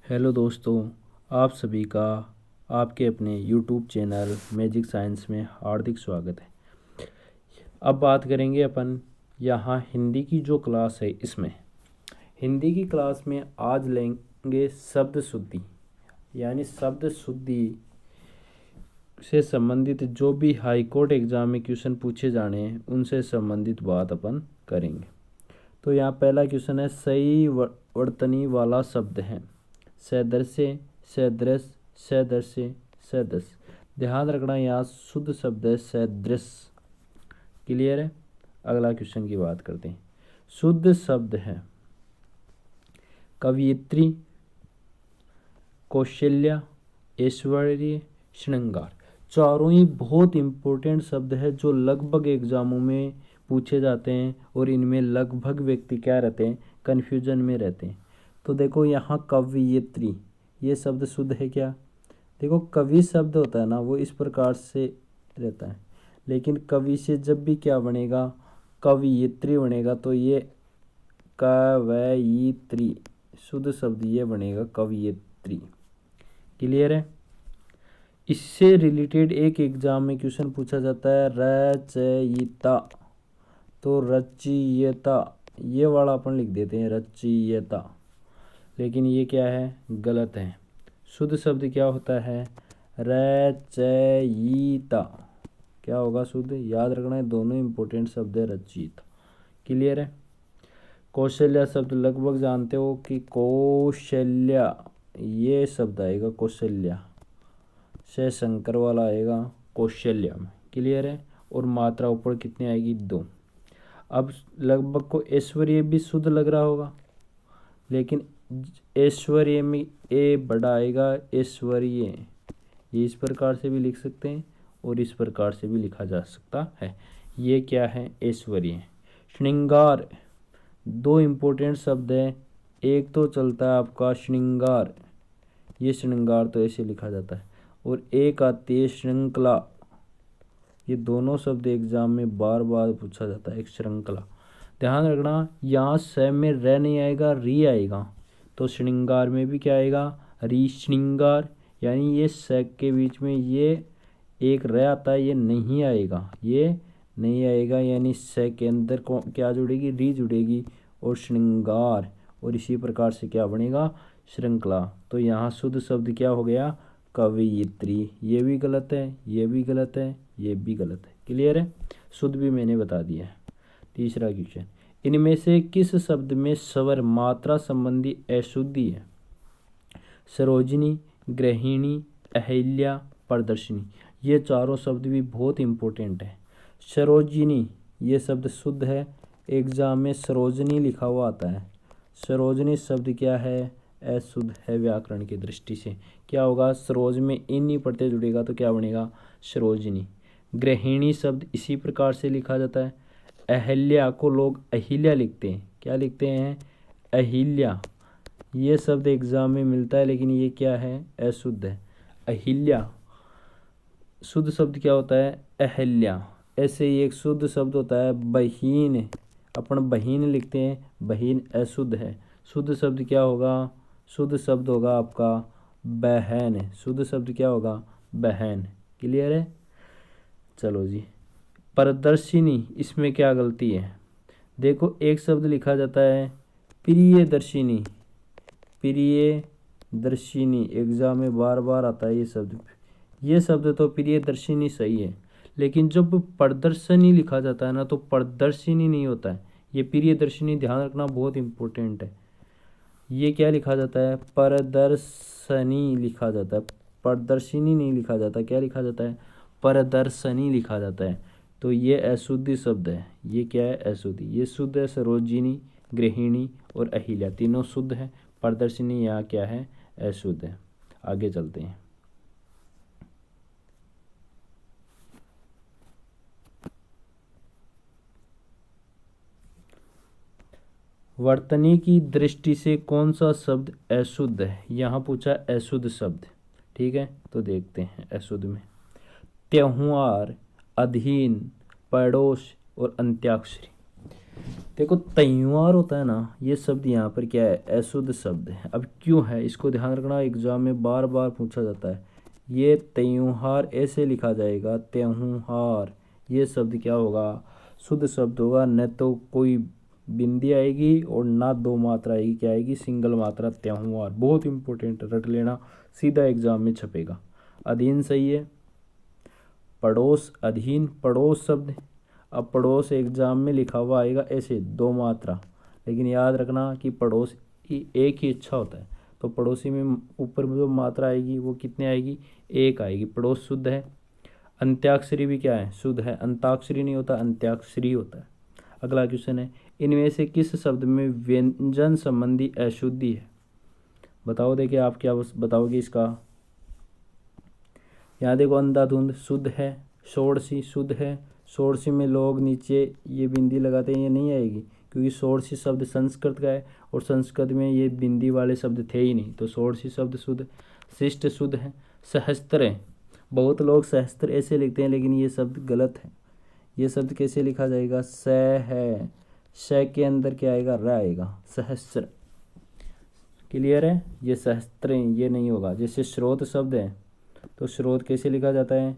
Hello दोस्तों, आप सभी का आपके अपने यूट्यूब चैनल मैजिक साइंस में हार्दिक स्वागत है। अब बात करेंगे अपन यहाँ हिंदी की जो क्लास है, इसमें हिंदी की क्लास में आज लेंगे शब्द शुद्धि, यानी शब्द शुद्धि से संबंधित जो भी हाई कोर्ट एग्ज़ाम में क्वेश्चन पूछे जाने हैं उनसे संबंधित बात अपन करेंगे। तो यहाँ पहला क्वेश्चन है, सही वर्तनी वाला शब्द है। सदृश्य, सदृश, सदृश्य, सदृश। ध्यान रखना यहाँ शुद्ध शब्द है सदृश। क्लियर है। अगला क्वेश्चन की बात करते हैं। शुद्ध शब्द है कवयित्री, कौशल्या, ऐश्वर्य, श्रृंगार। चारों ही बहुत इम्पोर्टेंट शब्द है जो लगभग एग्जामों में पूछे जाते हैं और इनमें लगभग व्यक्ति क्या रहते हैं, कन्फ्यूजन में रहते हैं। तो देखो यहाँ कवयित्री, ये शब्द शुद्ध है क्या? देखो कवि शब्द होता है ना, वो इस प्रकार से रहता है, लेकिन कवि से जब भी क्या बनेगा, कवयित्री बनेगा, तो ये कवयित्री शुद्ध शब्द ये बनेगा कवयित्री। क्लियर है। इससे रिलेटेड एक एग्जाम में क्वेश्चन पूछा जाता है रचयिता, तो रचयिता ये वाला अपन लिख देते हैं रचयिता, लेकिन ये क्या है, गलत है। शुद्ध शब्द क्या होता है, रचयिता। क्या होगा शुद्ध, याद रखना है, दोनों इंपॉर्टेंट शब्द है रचयिता। क्लियर है। कौशल्या शब्द लगभग जानते हो कि कौशल्या ये शब्द आएगा, कौशल्या से शंकर वाला आएगा कौशल्या में। क्लियर है। और मात्रा ऊपर कितनी आएगी, 2। अब लगभग को ऐश्वर्य भी शुद्ध लग रहा होगा, लेकिन ऐश्वर्य में ए बड़ा आएगा, ऐश्वर्य। ये इस प्रकार से भी लिख सकते हैं और इस प्रकार से भी लिखा जा सकता है। ये क्या है, ऐश्वर्य। श्रृंगार, 2 इम्पोर्टेंट शब्द हैं। एक तो चलता है आपका श्रृंगार, ये श्रृंगार तो ऐसे लिखा जाता है, और एक आती है श्रृंखला। ये दोनों शब्द एग्जाम में बार बार पूछा जाता है, एक श्रृंखला। ध्यान रखना यहाँ स में र नहीं आएगा, री आएगा, तो श्रृंगार में भी क्या आएगा, री श्रृंगार। यानी ये स के बीच में ये एक र आता है, ये नहीं आएगा, ये नहीं आएगा, यानी स के अंदर को क्या जुड़ेगी, री जुड़ेगी, और श्रृंगार, और इसी प्रकार से क्या बनेगा, श्रृंखला। तो यहाँ शुद्ध शब्द क्या हो गया, कवयित्री। ये भी गलत है, ये भी गलत है, ये भी गलत है। क्लियर है। शुद्ध भी मैंने बता दिया है। तीसरा क्वेश्चन, इनमें से किस शब्द में स्वर मात्रा संबंधी अशुद्धि है? सरोजिनी, गृहिणी, अहिल्या, प्रदर्शिनी। ये चारों शब्द भी बहुत इंपॉर्टेंट है। सरोजिनी ये शब्द शुद्ध है, एग्जाम में सरोजनी लिखा हुआ आता है। सरोजनी शब्द क्या है, अशुद्ध है व्याकरण की दृष्टि से। क्या होगा, सरोज में इन नहीं पढ़ते जुड़ेगा तो क्या बनेगा, सरोजनी। गृहिणी शब्द इसी प्रकार से लिखा जाता है। अहिल्या को लोग अहिल्या लिखते हैं, क्या लिखते हैं, अहिल्या। ये शब्द एग्जाम में मिलता है, लेकिन ये क्या है, अशुद्ध है। अहिल्या शुद्ध शब्द क्या होता है, अहिल्या। ऐसे ही एक शुद्ध शब्द होता है बहीन, अपन बहीन लिखते हैं, बहीन अशुद्ध है। शुद्ध शब्द क्या होगा, शुद्ध शब्द होगा आपका बहन। शुद्ध शब्द क्या होगा, बहन। क्लियर है। चलो जी, प्रदर्शिनी, इसमें क्या गलती है? देखो एक शब्द लिखा जाता है प्रियदर्शिनी, प्रियदर्शिनी एग्जाम में बार बार आता है ये शब्द। ये शब्द तो प्रियदर्शिनी सही है, लेकिन जब प्रदर्शनी लिखा जाता है ना, तो प्रदर्शिनी नहीं होता है, ये प्रियदर्शिनी। ध्यान रखना, बहुत इंपॉर्टेंट है। ये क्या लिखा जाता है, प्रदर्शनी लिखा जाता है, प्रदर्शिनी नहीं लिखा जाता। क्या लिखा जाता है, प्रदर्शनी लिखा जाता है। तो ये अशुद्धि शब्द है। ये क्या है, अशुद्धि। ये शुद्ध है सरोजिनी, गृहिणी और अहिल्या, तीनों शुद्ध है। प्रदर्शनी यहाँ क्या है, अशुद्ध है। आगे चलते हैं। वर्तनी की दृष्टि से कौन सा शब्द अशुद्ध है? यहाँ पूछा अशुद्ध शब्द, ठीक है, तो देखते हैं अशुद्ध में। त्योहार, अधीन, पड़ोस और अंत्याक्षरी। देखो त्योहार होता है ना, ये शब्द यहाँ पर क्या है, अशुद्ध शब्द है। अब क्यों है, इसको ध्यान रखना, एग्जाम में बार बार पूछा जाता है। ये त्योहार ऐसे लिखा जाएगा, त्योहार, ये शब्द क्या होगा, शुद्ध शब्द होगा। न तो कोई बिंदी आएगी और ना दो मात्रा आएगी, क्या आएगी, सिंगल मात्रा, त्योहार। बहुत इंपॉर्टेंट, रट लेना, सीधा एग्जाम में छपेगा। अधीन सही है, पड़ोस, अधीन, पड़ोस शब्द। अब पड़ोस एग्जाम में लिखा हुआ आएगा ऐसे, दो मात्रा, लेकिन याद रखना कि पड़ोस एक ही अच्छा होता है, तो पड़ोसी में ऊपर में जो मात्रा आएगी वो कितने आएगी, एक आएगी। पड़ोस शुद्ध है। अंत्याक्षरी भी क्या है, शुद्ध है। अंताक्षरी नहीं होता, अंत्याक्षरी होता है। अगला क्वेश्चन है, इनमें से किस शब्द में व्यंजन संबंधी अशुद्धि है, बताओ। देखिए आप क्या बताओगे इसका। यहाँ देखो, अंधाधुंध शुद्ध है, षोडशी शुद्ध है। षोडशी में लोग नीचे ये बिंदी लगाते हैं, ये नहीं आएगी, क्योंकि षोडशी शब्द संस्कृत का है और संस्कृत में ये बिंदी वाले शब्द थे ही नहीं, तो षोडशी शब्द शुद्ध। शिष्ट शुद्ध है। सहस्त्र है, बहुत लोग सहस्त्र ऐसे लिखते हैं, लेकिन ये शब्द गलत है। ये शब्द कैसे लिखा जाएगा, स है, श के अंदर क्या आएगा, र आएगा, सहस्त्र। क्लियर है, ये सहस्त्र, ये नहीं होगा। जैसे स्रोत शब्द है, तो स्रोत कैसे लिखा जाता है,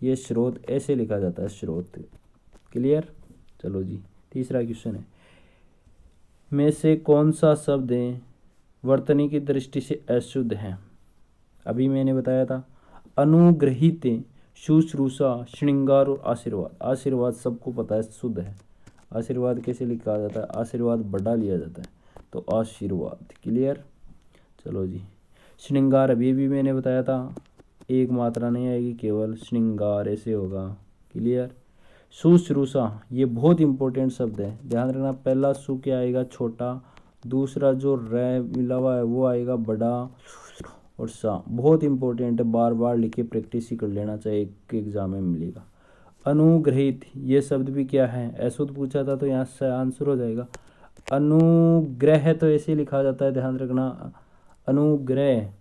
ये स्रोत ऐसे लिखा जाता है, स्रोत। क्लियर। चलो जी, तीसरा क्वेश्चन है, में से कौन सा शब्द वर्तनी की दृष्टि से अशुद्ध है। अभी मैंने बताया था, अनुग्रहित, शुश्रूषा, श्रृंगार और आशीर्वाद। आशीर्वाद सबको पता है शुद्ध है। आशीर्वाद कैसे लिखा जाता है, आशीर्वाद बड़ा लिया जाता है, तो आशीर्वाद। क्लियर। चलो जी, श्रृंगार अभी भी मैंने बताया था, एक मात्रा नहीं आएगी, केवल श्रृंगार ऐसे होगा। क्लियर। शुश्रूषा, ये बहुत इंपॉर्टेंट शब्द है, ध्यान रखना। पहला सु क्या आएगा, छोटा, दूसरा जो र मिला हुआ है वो आएगा बड़ा, और सा बहुत इंपॉर्टेंट है, बार बार लिखे प्रैक्टिस ही कर लेना चाहिए, एक एग्जाम में मिलेगा। अनुग्रहित, ये शब्द भी क्या है, अशुद्ध पूछा था तो यहाँ से आंसर हो जाएगा। अनुग्रह तो ऐसे लिखा जाता है, ध्यान रखना, अनुग्रह,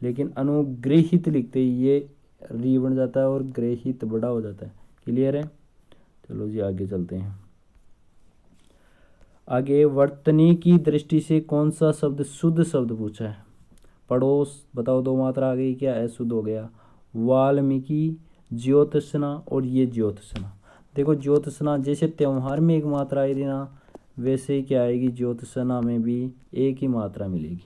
लेकिन अनुग्रहित लिखते ही ये री बन जाता है और ग्रहित बड़ा हो जाता है। क्लियर है। चलो जी, आगे चलते हैं। आगे, वर्तनी की दृष्टि से कौन सा शब्द शुद्ध शब्द पूछा है। पड़ोस, बताओ, दो मात्रा आ गई, क्या अशुद्ध हो गया। वाल्मीकि, ज्योत्सना और ये ज्योत्सना। देखो ज्योत्सना जैसे त्योहार में एक मात्रा आई थी ना, वैसे ही क्या आएगी, ज्योत्सना में भी एक ही मात्रा मिलेगी।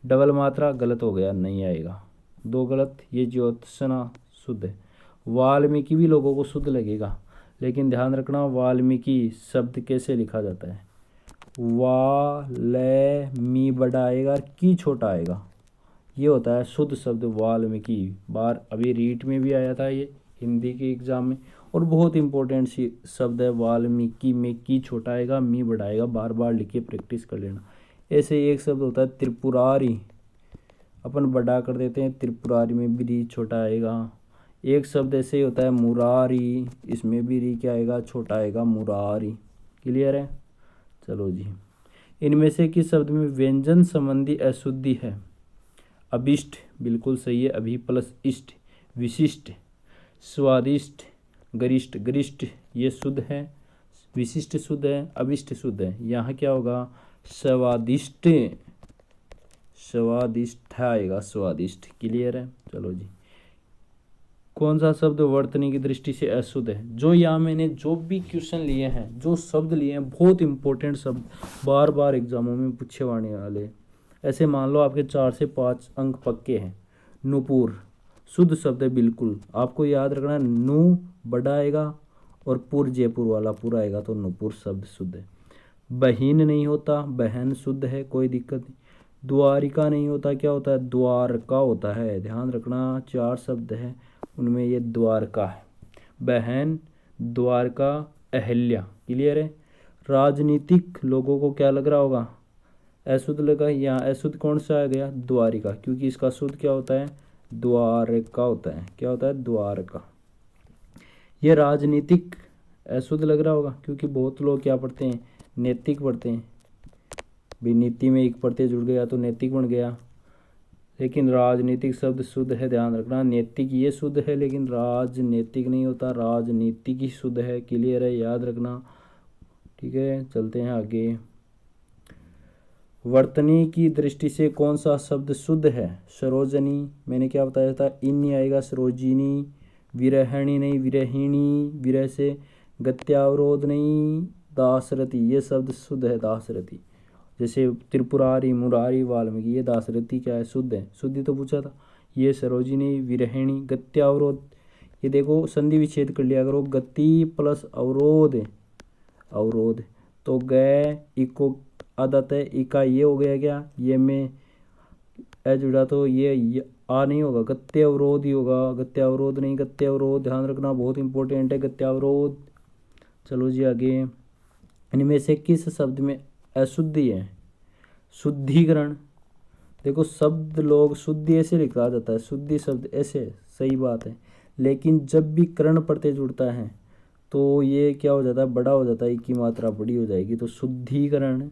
डबल मात्रा गलत हो गया, नहीं आएगा, दो गलत। ये ज्योत्सना शुद्ध है। वाल्मीकि भी लोगों को शुद्ध लगेगा, लेकिन ध्यान रखना वाल्मीकि शब्द कैसे लिखा जाता है, वा ले मी बड़ा आएगा, की छोटा आएगा, ये होता है शुद्ध शब्द वाल्मीकि। बार अभी रीट में भी आया था ये, हिंदी के एग्जाम में, और बहुत इंपॉर्टेंट सी शब्द है वाल्मीकि, में की छोटा आएगा, मी बड़ा आएगा, बार बार लिखे प्रैक्टिस कर लेना। ऐसे एक शब्द होता है त्रिपुरारी, अपन बड़ा कर देते हैं, त्रिपुरारी में भी री छोटा आएगा। एक शब्द ऐसे ही होता है मुरारी, इसमें भी री क्या आएगा, छोटा आएगा, मुरारी। क्लियर है। चलो जी, इनमें से किस शब्द में व्यंजन संबंधी अशुद्धि है। अभिष्ट, बिल्कुल सही है, अभी प्लस इष्ट। विशिष्ट, स्वादिष्ट, गरिष्ठ, गरिष्ठ ये शुद्ध है, विशिष्ट शुद्ध है, अभिष्ट शुद्ध है। यहाँ क्या होगा, स्वादिष्ट, स्वादिष्ट आएगा, स्वादिष्ट। क्लियर है। चलो जी, कौन सा शब्द वर्तनी की दृष्टि से अशुद्ध है। जो यहाँ मैंने जो भी क्वेश्चन लिए हैं, जो शब्द लिए हैं, बहुत इंपॉर्टेंट शब्द, बार बार एग्जामों में पूछे जाने वाले। ऐसे मान लो आपके 4 से 5 अंक पक्के हैं। नुपुर शुद्ध शब्द है, बिल्कुल आपको याद रखना है, नू बड़ा आएगा और पुर जयपुर वाला पूरा आएगा, तो नुपुर शब्द शुद्ध है। बहीन नहीं होता, बहन शुद्ध है, कोई दिक्कत नहीं। द्वारिका नहीं होता, क्या होता है, द्वारका होता है, ध्यान रखना। 4 शब्द है, उनमें ये द्वारका है। बहन, द्वारका, अहल्या। क्लियर है। राजनीतिक लोगों को क्या लग रहा होगा, अशुद्ध लगा। यहाँ अशुद्ध कौन सा आ गया, द्वारिका, क्योंकि इसका शुद्ध क्या होता है, द्वारका होता है। क्या होता है, द्वारका। ये राजनीतिक अशुद्ध लग रहा होगा, क्योंकि बहुत लोग क्या पढ़ते हैं, नैतिक पढ़ते हैं। भी नीति में एक प्रत्यय जुड़ गया तो नैतिक बन गया, लेकिन राजनीतिक शब्द शुद्ध है, ध्यान रखना। नैतिक ये शुद्ध है, लेकिन राजनीतिक नहीं होता, राजनीतिक ही शुद्ध है। क्लियर है, याद रखना। ठीक है, चलते हैं आगे। वर्तनी की दृष्टि से कौन सा शब्द शुद्ध है? सरोजनी, मैंने क्या बताया था, इन नहीं आएगा, सरोजिनी। विरहिणी नहीं, विरहिणी, विरह से। गत्यावरोध नहीं, दासरथी, ये शब्द शुद्ध है, दासरथी। जैसे त्रिपुरारी, मुरारी, वाल्मीकि, ये दासरथी क्या है, शुद्ध है, शुद्धि तो पूछा था। ये सरोजिनी, विरहिणी, गत्यावरोध, ये देखो संधि विच्छेद कर लिया करो, गति प्लस अवरोध, अवरोध, तो गए इको आदत है, इका ये हो गया क्या, ये में ए जुड़ा तो ये आ नहीं होगा, गत्य अवरोध ही होगा, गत्य अवरोध नहीं, गत्य अवरोध, ध्यान रखना बहुत इंपॉर्टेंट है, गत्य अवरोध। चलो जी आगे। इनमें से किस शब्द में अशुद्धि है? शुद्धिकरण, देखो शब्द लोग शुद्धि ऐसे लिखा जाता है, शुद्धि शब्द ऐसे, सही बात है, लेकिन जब भी कर्ण प्रत्यय जुड़ता है तो ये क्या हो जाता है, बड़ा हो जाता है, की मात्रा बड़ी हो जाएगी, तो शुद्धिकरण।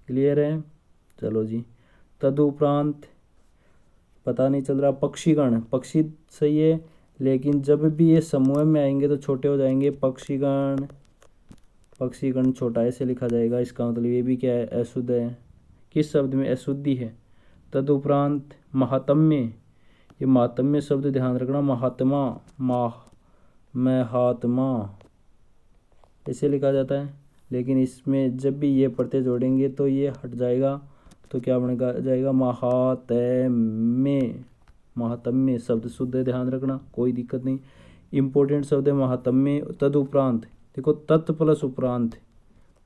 क्लियर है? चलो जी। तदुपरांत, पता नहीं चल रहा, पक्षीगण, पक्षी सही है, लेकिन जब भी ये समूह में आएंगे तो छोटे हो जाएंगे, पक्षीगण, पक्षीगण छोटा ऐसे लिखा जाएगा, इसका मतलब ये भी क्या है, अशुद्ध है। किस शब्द में अशुद्धि है? तदुपरांत महात्म्य, ये महात्म्य शब्द ध्यान रखना, महात्मा, महात्मा ऐसे लिखा जाता है, लेकिन इसमें जब भी ये प्रत्यय जोड़ेंगे तो ये हट जाएगा, तो क्या बनेगा, जाएगा महात्म्य, महात्म्य शब्द शुद्ध है, ध्यान रखना, कोई दिक्कत नहीं, इंपॉर्टेंट शब्द है महात्म्य। तदुपरांत, देखो तत् प्लस उपरांत,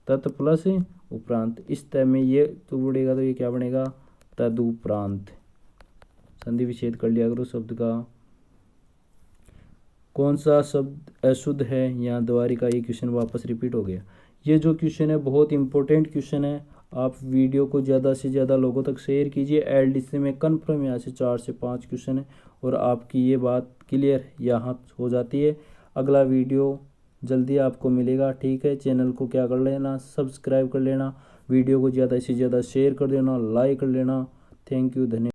तत् प्लस उपरांत, इस तय में ये तो बढ़ेगा, तो ये क्या बनेगा, तदुपरांत। संधि विच्छेद कर लिया करो शब्द का। कौन सा शब्द अशुद्ध है? यहाँ द्वारिका, ये क्वेश्चन वापस रिपीट हो गया। ये जो क्वेश्चन है बहुत इंपॉर्टेंट क्वेश्चन है, आप वीडियो को ज़्यादा से ज़्यादा लोगों तक शेयर कीजिए। एलडीसी में कन्फर्म यहाँ से 4 से 5 क्वेश्चन है और आपकी ये बात क्लियर यहाँ हो जाती है। अगला वीडियो जल्दी आपको मिलेगा, ठीक है। चैनल को क्या कर लेना, सब्सक्राइब कर लेना, वीडियो को ज़्यादा से ज़्यादा शेयर कर देना, लाइक कर लेना। थैंक यू, धन्यवाद।